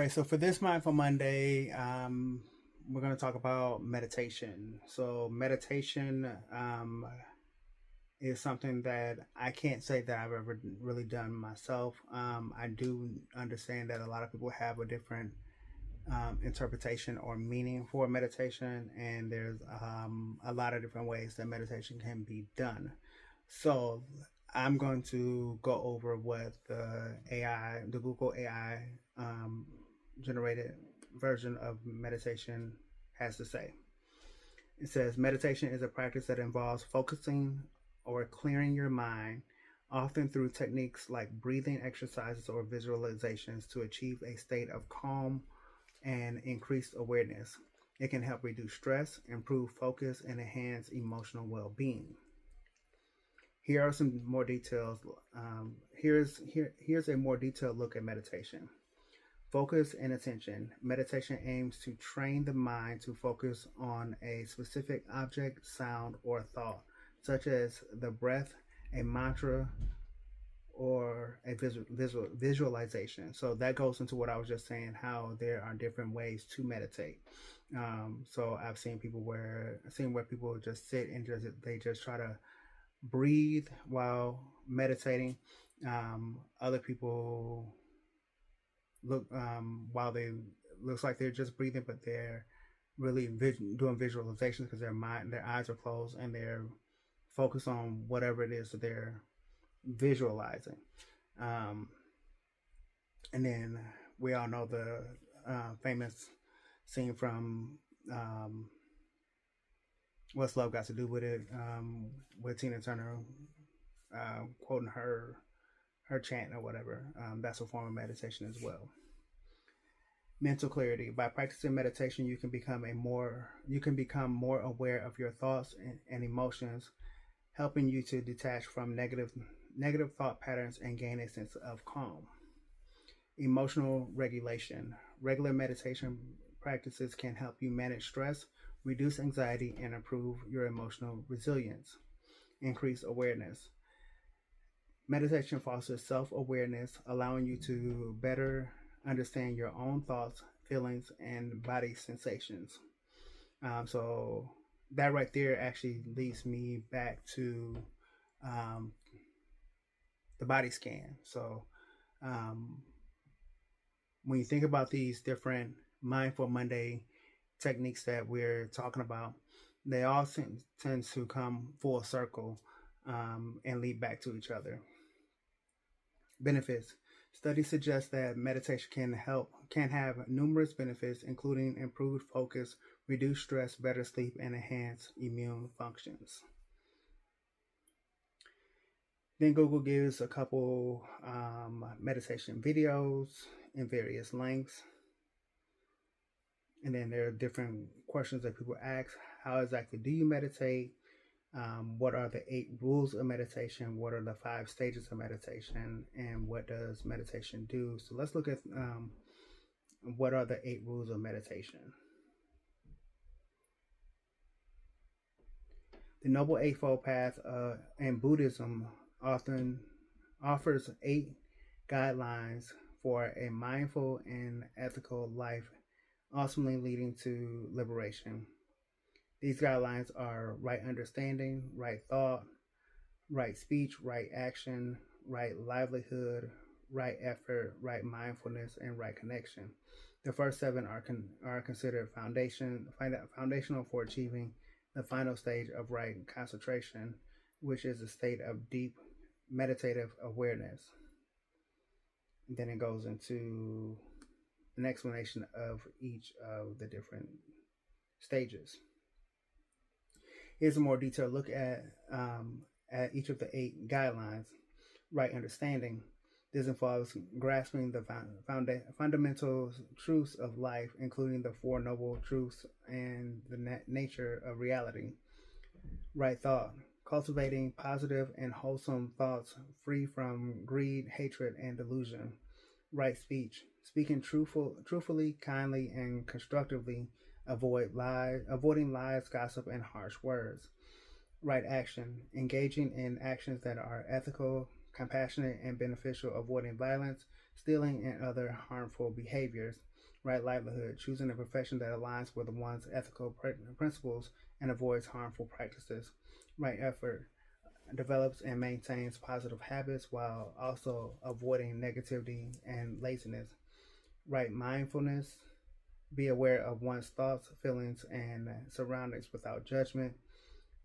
Okay, so for this Mindful Monday, we're going to talk about meditation. So, meditation is something that I can't say that I've ever really done myself. I do understand that a lot of people have a different interpretation or meaning for meditation, and there's a lot of different ways that meditation can be done. So, I'm going to go over what the Google AI generated version of meditation has to say. It says meditation is a practice that involves focusing or clearing your mind, often through techniques like breathing exercises or visualizations to achieve a state of calm and increased awareness. It can help reduce stress, improve focus, and enhance emotional well being. Here are some more details. Here's a more detailed look at meditation. Focus and attention. Meditation aims to train the mind to focus on a specific object, sound, or thought, such as the breath, a mantra, or a visualization. So that goes into what I was just saying, how there are different ways to meditate. So I've seen where people just sit and they just try to breathe while meditating. Other people look while they looks like they're just breathing, but they're really doing visualizations because their eyes are closed and they're focused on whatever it is that they're visualizing. And then we all know the famous scene from What's Love Got to Do with It, with Tina Turner quoting her chant or whatever. That's a form of meditation as well. Mental clarity. By practicing meditation, you can become more aware of your thoughts and emotions, helping you to detach from negative thought patterns and gain a sense of calm. Emotional regulation. Regular meditation practices can help you manage stress, reduce anxiety, and improve your emotional resilience. Increase awareness. Meditation fosters self-awareness, allowing you to better understand your own thoughts, feelings, and body sensations. So that right there actually leads me back to the body scan. So when you think about these different Mindful Monday techniques that we're talking about, they all tend to come full circle and lead back to each other. Benefits. Studies suggest that meditation can have numerous benefits, including improved focus, reduced stress, better sleep, and enhanced immune functions. Then Google gives a couple meditation videos in various lengths. And then there are different questions that people ask. How exactly do you meditate? What are the 8 rules of meditation? What are the 5 stages of meditation? And what does meditation do? So let's look at what are the 8 rules of meditation. The Noble Eightfold Path in Buddhism often offers 8 guidelines for a mindful and ethical life, ultimately leading to liberation. These guidelines are right understanding, right thought, right speech, right action, right livelihood, right effort, right mindfulness, and right connection. The first 7 are considered foundational for achieving the final stage of right concentration, which is a state of deep meditative awareness. And then it goes into an explanation of each of the different stages. Here's a more detailed look at each of the 8 guidelines. Right understanding. This involves grasping the fundamental truths of life, including the 4 noble truths and the nature of reality. Right thought. Cultivating positive and wholesome thoughts free from greed, hatred, and delusion. Right speech. Speaking truthfully, kindly, and constructively. Avoiding lies, gossip, and harsh words. Right action. Engaging in actions that are ethical, compassionate, and beneficial, avoiding violence, stealing, and other harmful behaviors. right livelihood, choosing a profession that aligns with one's ethical principles and avoids harmful practices. Right effort, develops and maintains positive habits while also avoiding negativity and laziness. Right mindfulness, be aware of one's thoughts, feelings, and surroundings without judgment.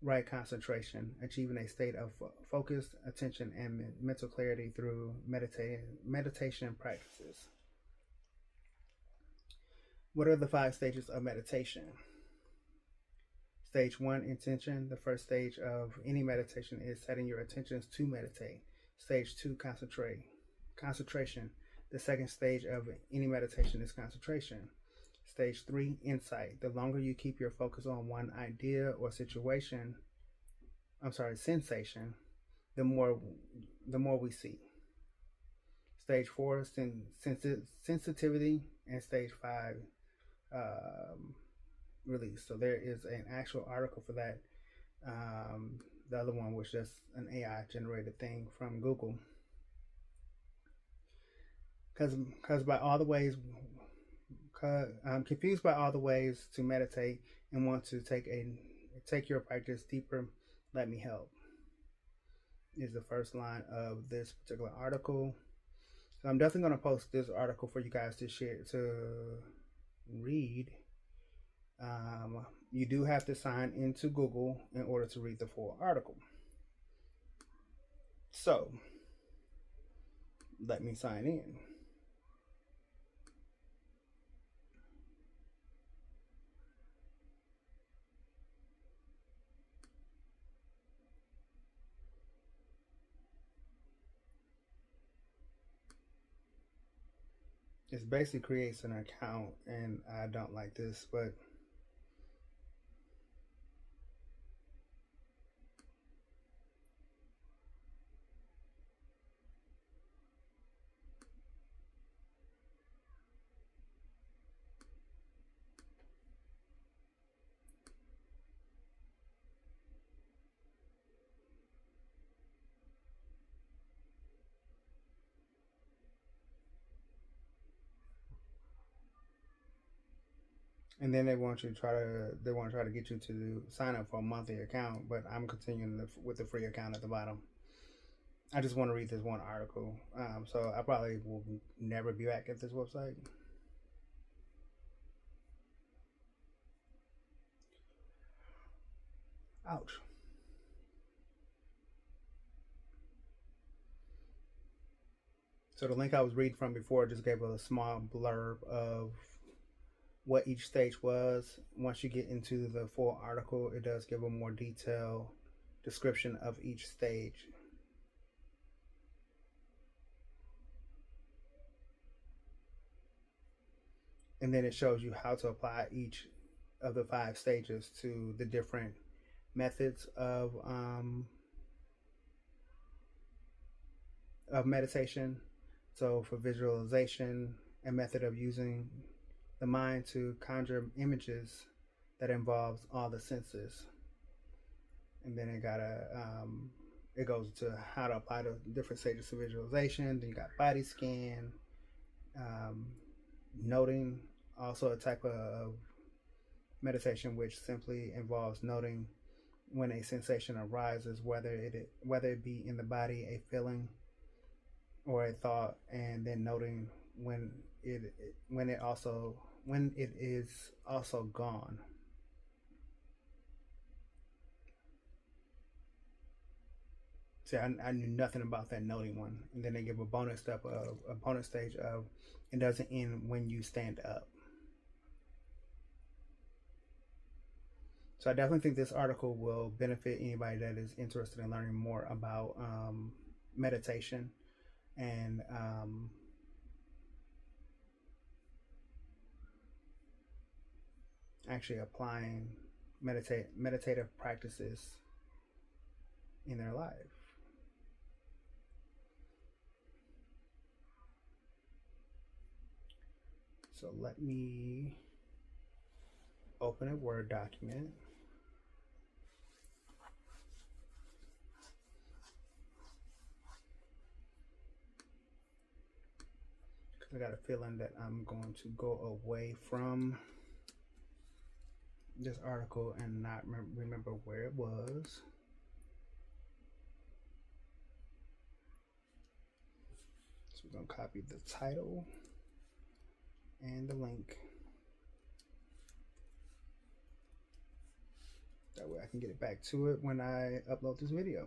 Right concentration, achieving a state of focused attention and mental clarity through meditation practices. What are the five stages of meditation? Stage one, intention. The first stage of any meditation is setting your intentions to meditate. Stage two, concentration. The second stage of any meditation is concentration. Stage three, insight. The longer you keep your focus on one idea or sensation, the more we see. Stage four, sensitivity, and stage five, release. So there is an actual article for that. The other one was just an AI generated thing from Google. Because by all the ways, I'm confused by all the ways to meditate and want to take your practice deeper. Let me help. Is the first line of this particular article. So I'm definitely going to post this article for you guys to share to read. You do have to sign into Google in order to read the full article. So let me sign in. It basically creates an account, and I don't like this, but and then they want to try to get you to sign up for a monthly account, but I'm continuing with the free account at the bottom. I just want to read this one article, so I probably will never be back at this website. Ouch. So the link I was reading from before just gave a small blurb of what each stage was. Once you get into the full article, it does give a more detailed description of each stage. And then it shows you how to apply each of the five stages to the different methods of meditation. So for visualization, a method of using the mind to conjure images that involves all the senses. And then it goes to how to apply the different stages of visualization. Then you got body scan, noting, also a type of meditation which simply involves noting when a sensation arises, whether it be in the body, a feeling, or a thought, and then noting when it is also gone. See, I knew nothing about that noting one, and then they give a bonus stage of it doesn't end when you stand up. So I definitely think this article will benefit anybody that is interested in learning more about meditation and actually applying meditative practices in their life. So let me open a Word document. I got a feeling that I'm going to go away from this article and not remember where it was. So we're going to copy the title and the link. That way I can get it back to it when I upload this video.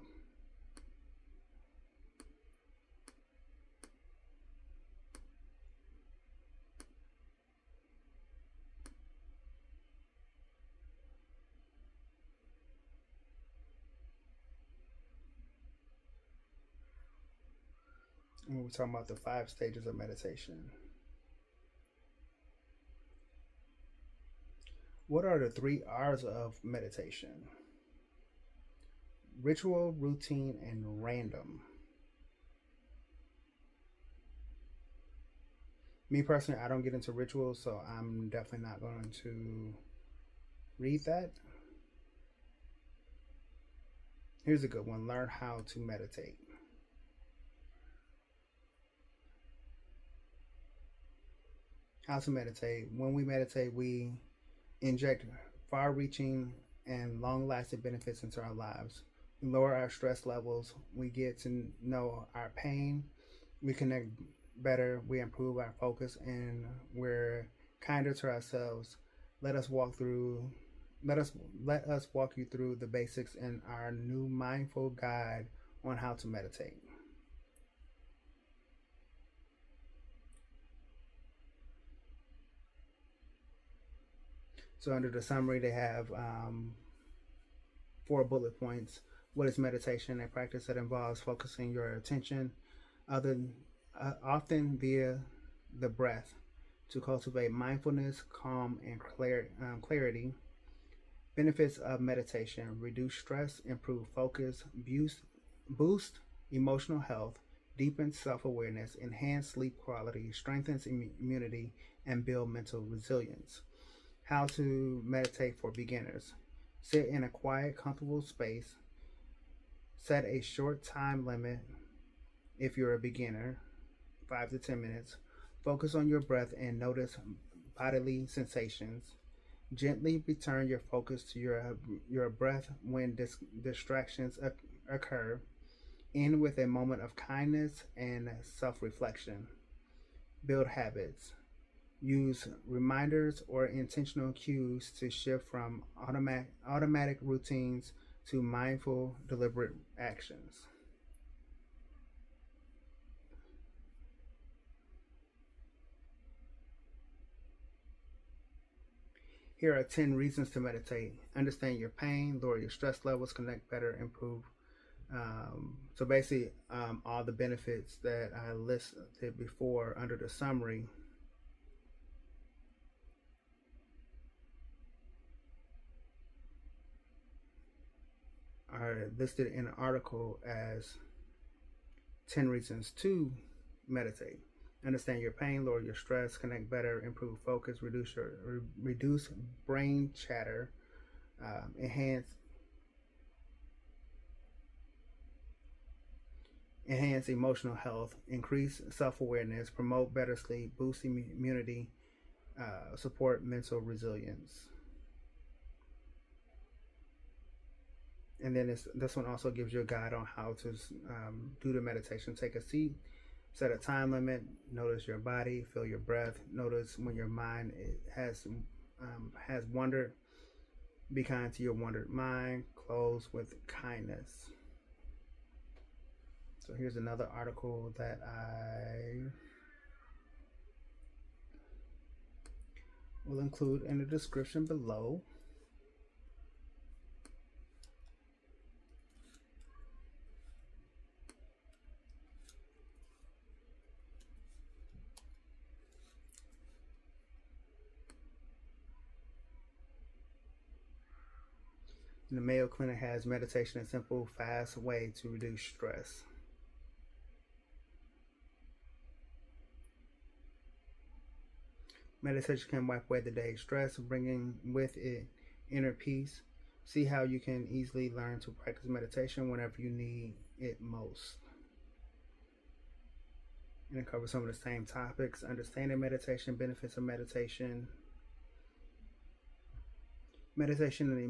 And we're talking about the 5 stages of meditation. What are the 3 R's of meditation? Ritual, routine, and random. Me personally, I don't get into rituals, so I'm definitely not going to read that. Here's a good one. Learn how to meditate. How to meditate. When we meditate, we inject far-reaching and long-lasting benefits into our lives. We lower our stress levels. We get to know our pain. We connect better. We improve our focus, and we're kinder to ourselves. Let us walk you through the basics in our new mindful guide on how to meditate. So under the summary, they have 4 bullet points. What is meditation? A practice that involves focusing your attention often via the breath to cultivate mindfulness, calm, and clarity. Benefits of meditation: reduce stress, improve focus, boost emotional health, deepen self-awareness, enhance sleep quality, strengthens immunity, and build mental resilience. How to meditate for beginners. Sit in a quiet, comfortable space. Set a short time limit if you're a beginner, 5 to 10 minutes. Focus on your breath and notice bodily sensations. Gently return your focus to your breath when distractions occur. End with a moment of kindness and self-reflection. Build habits. Use reminders or intentional cues to shift from automatic routines to mindful, deliberate actions. Here are 10 reasons to meditate. Understand your pain, lower your stress levels, connect better, improve. So basically, all the benefits that I listed before under the summary are listed in an article as 10 reasons to meditate. Understand your pain, lower your stress, connect better, improve focus, reduce brain chatter, enhance emotional health, increase self-awareness, promote better sleep, boost immunity, support mental resilience. And then this one also gives you a guide on how to do the meditation. Take a seat, set a time limit, notice your body, feel your breath, notice when your mind has wandered. Be kind to your wandered mind. Close with kindness. So here's another article that I will include in the description below. The Mayo Clinic has meditation, a simple, fast way to reduce stress. Meditation can wipe away the day's stress, bringing with it inner peace. See how you can easily learn to practice meditation whenever you need it most. And it covers some of the same topics: understanding meditation, benefits of meditation, meditation and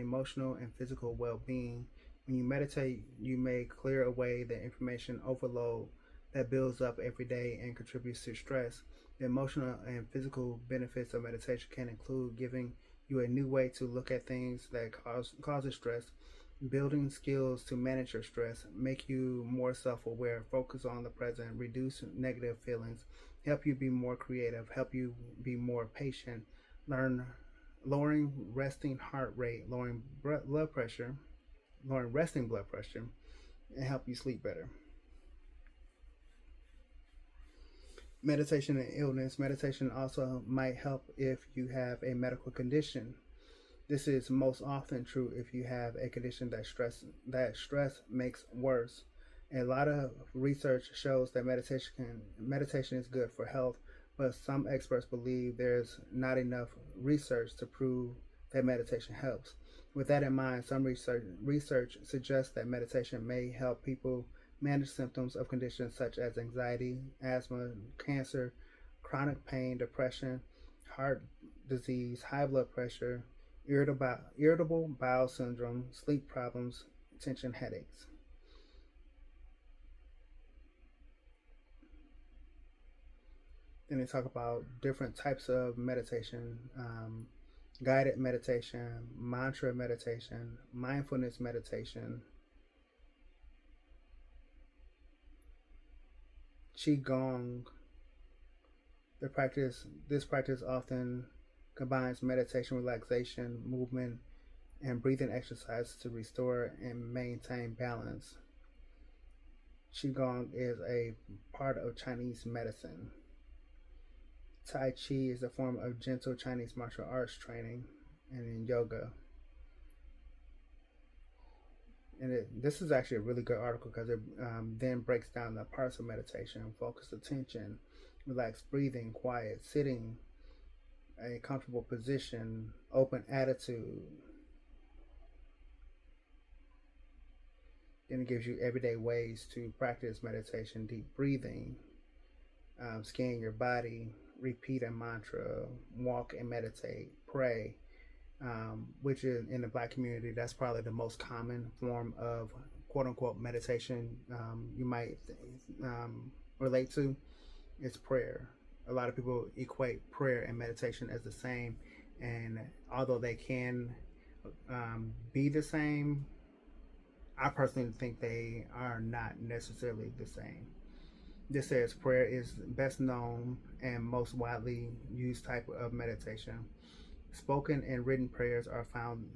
emotional and physical well-being. When you meditate, you may clear away the information overload that builds up every day and contributes to stress. The emotional and physical benefits of meditation can include giving you a new way to look at things that causes stress, building skills to manage your stress, make you more self-aware, focus on the present, reduce negative feelings, help you be more creative, help you be more patient, learn lowering resting heart rate, lowering resting blood pressure, and help you sleep better. Meditation and illness. Meditation also might help if you have a medical condition. This is most often true if you have a condition that stress makes worse. A lot of research shows that meditation is good for health, but some experts believe there's not enough research to prove that meditation helps. With that in mind, some research suggests that meditation may help people manage symptoms of conditions such as anxiety, asthma, cancer, chronic pain, depression, heart disease, high blood pressure, irritable bowel syndrome, sleep problems, tension headaches. Then they talk about different types of meditation: guided meditation, mantra meditation, mindfulness meditation, qigong. This practice often combines meditation, relaxation, movement, and breathing exercises to restore and maintain balance. Qigong is a part of Chinese medicine. Tai Chi is a form of gentle Chinese martial arts training, and in yoga. And this is actually a really good article because it then breaks down the parts of meditation: focused attention, relaxed breathing, quiet sitting, a comfortable position, open attitude. Then it gives you everyday ways to practice meditation: deep breathing, scan your body, repeat a mantra, walk and meditate, pray, which is in the Black community, that's probably the most common form of quote unquote meditation you might relate to. It's prayer. A lot of people equate prayer and meditation as the same, and although they can be the same, I personally think they are not necessarily the same. This says prayer is best known and most widely used type of meditation. Spoken and written prayers are found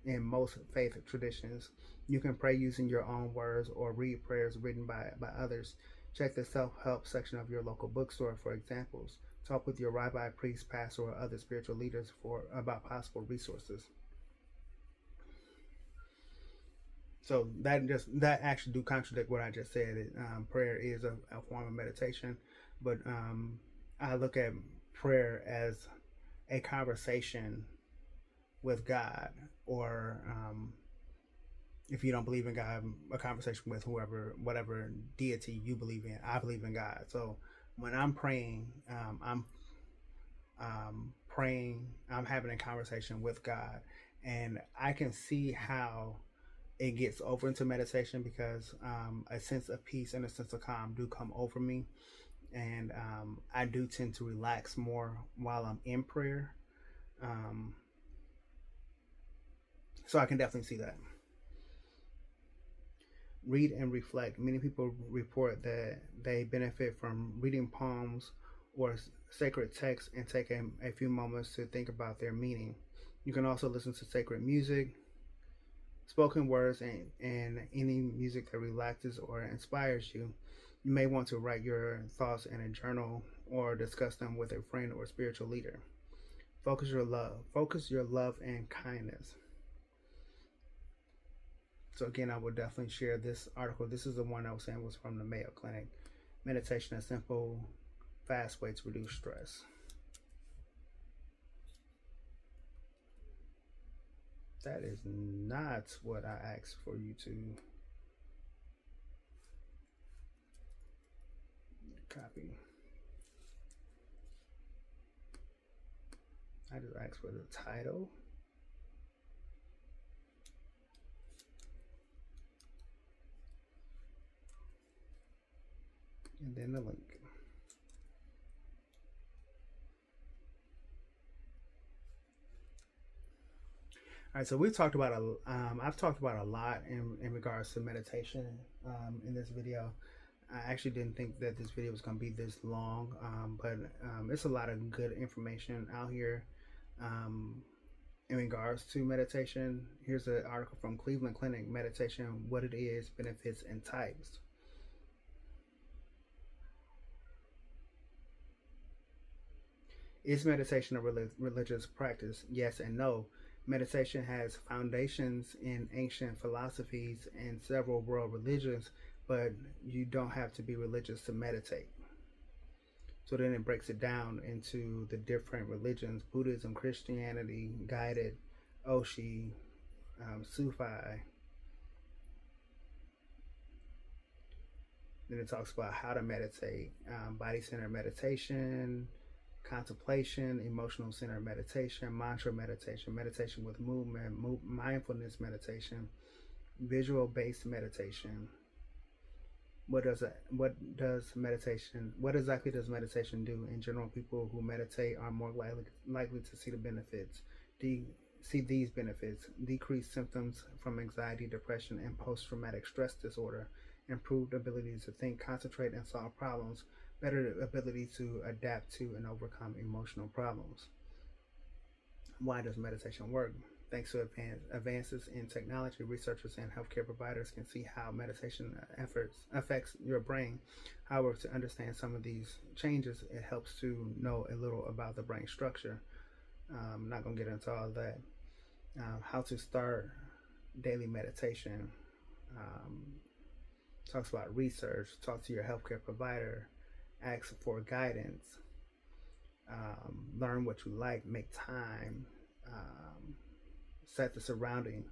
in most faith traditions. You can pray using your own words or read prayers written by others. Check the self-help section of your local bookstore for examples. Talk with your rabbi, priest, pastor, or other spiritual leaders about possible resources. So that actually do contradict what I just said. Prayer is a form of meditation, but I look at prayer as a conversation with God, or if you don't believe in God, a conversation with whatever deity you believe in. I believe in God. So when I'm praying, I'm praying, I'm having a conversation with God, and I can see how it gets over into meditation because a sense of peace and a sense of calm do come over me, and I do tend to relax more while I'm in prayer. So I can definitely see that. Read and reflect. Many people report that they benefit from reading poems or sacred texts and take a few moments to think about their meaning. You can also listen to sacred music, spoken words, and any music that relaxes or inspires you. You may want to write your thoughts in a journal or discuss them with a friend or spiritual leader. Focus your love and kindness. So again, I would definitely share this article. This is the one I was saying was from the Mayo Clinic. Meditation, a simple, fast way to reduce stress. That is not what I asked for you to Copy. I just ask for the title. And then the link. All right, so we've talked about I've talked about a lot in regards to meditation in this video. I actually didn't think that this video was going to be this long, but it's a lot of good information out here in regards to meditation. Here's an article from Cleveland Clinic: Meditation, What It Is, Benefits, and Types. Is meditation a religious practice? Yes and no. Meditation has foundations in ancient philosophies and several world religions, but you don't have to be religious to meditate. So then it breaks it down into the different religions: Buddhism, Christianity, guided, Oshi, Sufi. Then it talks about how to meditate, body-centered meditation, contemplation, emotional centered meditation, mantra meditation, meditation with movement, mindfulness meditation, visual based meditation. What exactly does meditation do? In general, people who meditate are more likely to see the benefits. See these benefits: decreased symptoms from anxiety, depression, and post-traumatic stress disorder, improved ability to think, concentrate, and solve problems, better ability to adapt to and overcome emotional problems. Why does meditation work? Thanks to advances in technology, researchers and healthcare providers can see how meditation affects your brain. However, to understand some of these changes, it helps to know a little about the brain structure. I'm not going to get into all of that. How to start daily meditation. Talks about research. Talk to your healthcare provider. Ask for guidance. Learn what you like. Make time. Set the surrounding.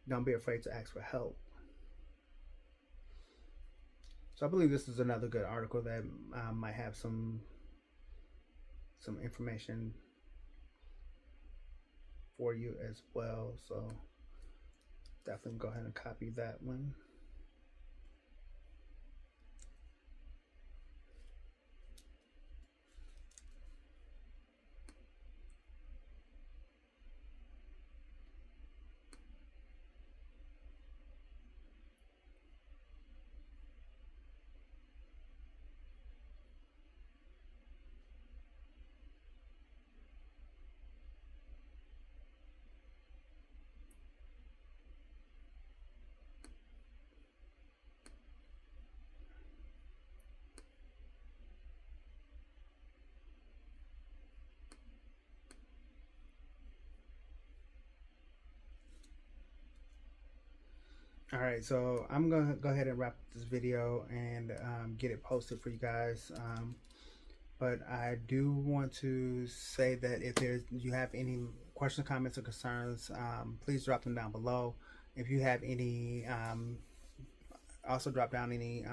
Don't be afraid to ask for help. So I believe this is another good article that might have some information for you as well. So definitely go ahead and copy that one. All right, so I'm gonna go ahead and wrap this video and get it posted for you guys. But I do want to say that if you have any questions, comments, or concerns, please drop them down below. If you have any, also drop down any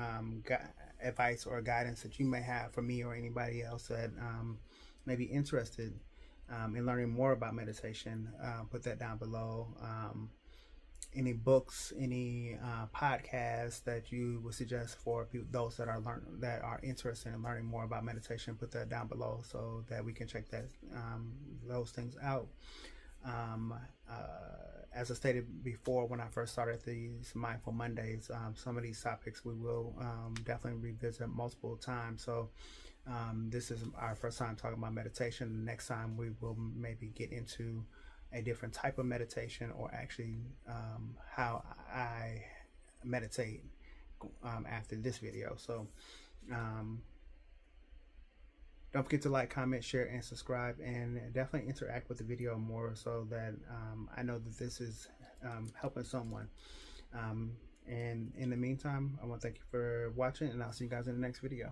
advice or guidance that you may have for me or anybody else that may be interested in learning more about meditation. Put that down below. Any books, any podcasts that you would suggest for those that are interested in learning more about meditation, put that down below so that we can check those things out. As I stated before, when I first started these Mindful Mondays, some of these topics we will definitely revisit multiple times. So this is our first time talking about meditation. Next time we will maybe get into a different type of meditation, or actually how I meditate after this video. So don't forget to like, comment, share, and subscribe, and definitely interact with the video more so that I know that this is helping someone. And in the meantime, I want to thank you for watching, and I'll see you guys in the next video.